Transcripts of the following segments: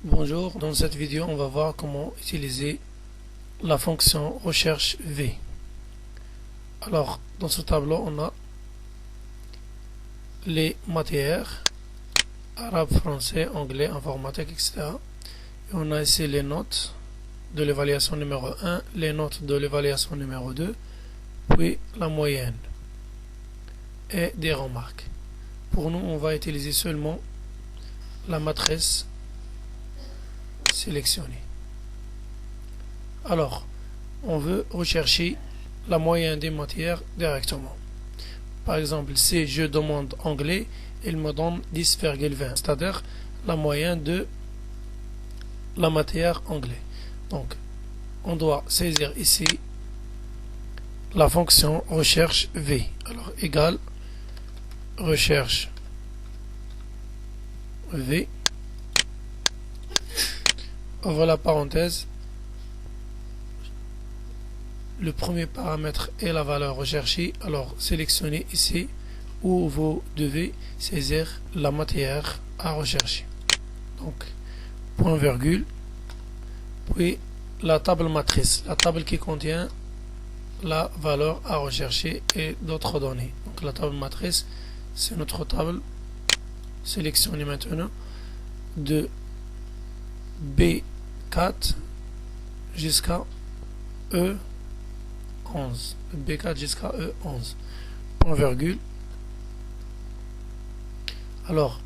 Bonjour, dans cette vidéo on va voir comment utiliser la fonction recherche V. Alors dans ce tableau on a les matières, arabe, français, anglais, informatique, etc. Et on a ici les notes de l'évaluation numéro 1, les notes de l'évaluation numéro 2, puis la moyenne et des remarques. Pour nous on va utiliser seulement la matrice sélectionnée. Alors, on veut rechercher la moyenne des matières directement. Par exemple, si je demande anglais, il me donne 10,20, c'est-à-dire la moyenne de la matière anglais. Donc, on doit saisir ici la fonction recherche V. Alors, égale recherche V. Ouvre la parenthèse. Le premier paramètre est la valeur recherchée. Alors, sélectionnez ici où vous devez saisir la matière à rechercher. Donc, point virgule, puis la table matrice, la table qui contient la valeur à rechercher et d'autres données. Donc, la table matrice, c'est notre table. Sélectionnez maintenant de B4 jusqu'à E11. B4 jusqu'à E11. Point virgule. Alors,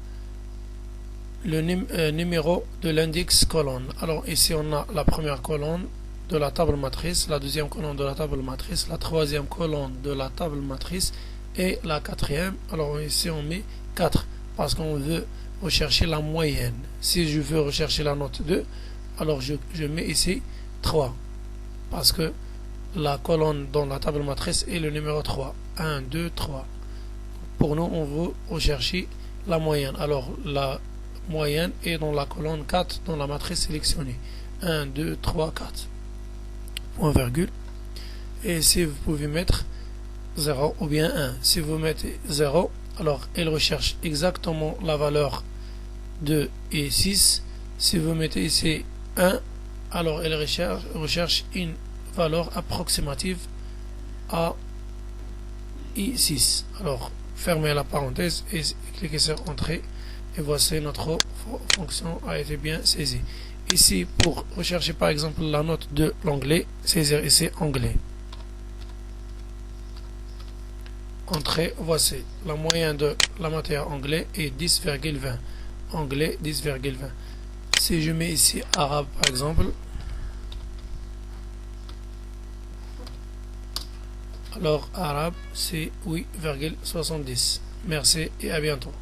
le numéro de l'index colonne. Alors, ici, on a la première colonne de la table matrice, la deuxième colonne de la table matrice, la troisième colonne de la table matrice et la quatrième. Alors, ici, on met 4 parce qu'on veut rechercher la moyenne. Si je veux rechercher la note 2, alors je mets ici 3 parce que la colonne dans la table matrice est le numéro 3. 1, 2, 3. Pour nous, on veut rechercher la moyenne. Alors, la moyenne est dans la colonne 4 dans la matrice sélectionnée. 1, 2, 3, 4. Point virgule. Et ici, vous pouvez mettre 0 ou bien 1. Si vous mettez 0, alors elle recherche exactement la valeur 2 et 6. Si vous mettez ici 1, alors elle recherche une valeur approximative à I6. Alors, fermez la parenthèse et cliquez sur Entrée. Et voici notre fonction a été bien saisie. Ici, pour rechercher par exemple la note de l'anglais, saisir ici anglais. Entrée, voici la moyenne de la matière anglais est 10,20. Anglais 10,20. Si je mets ici arabe par exemple, alors arabe c'est 8,70. Merci et à bientôt.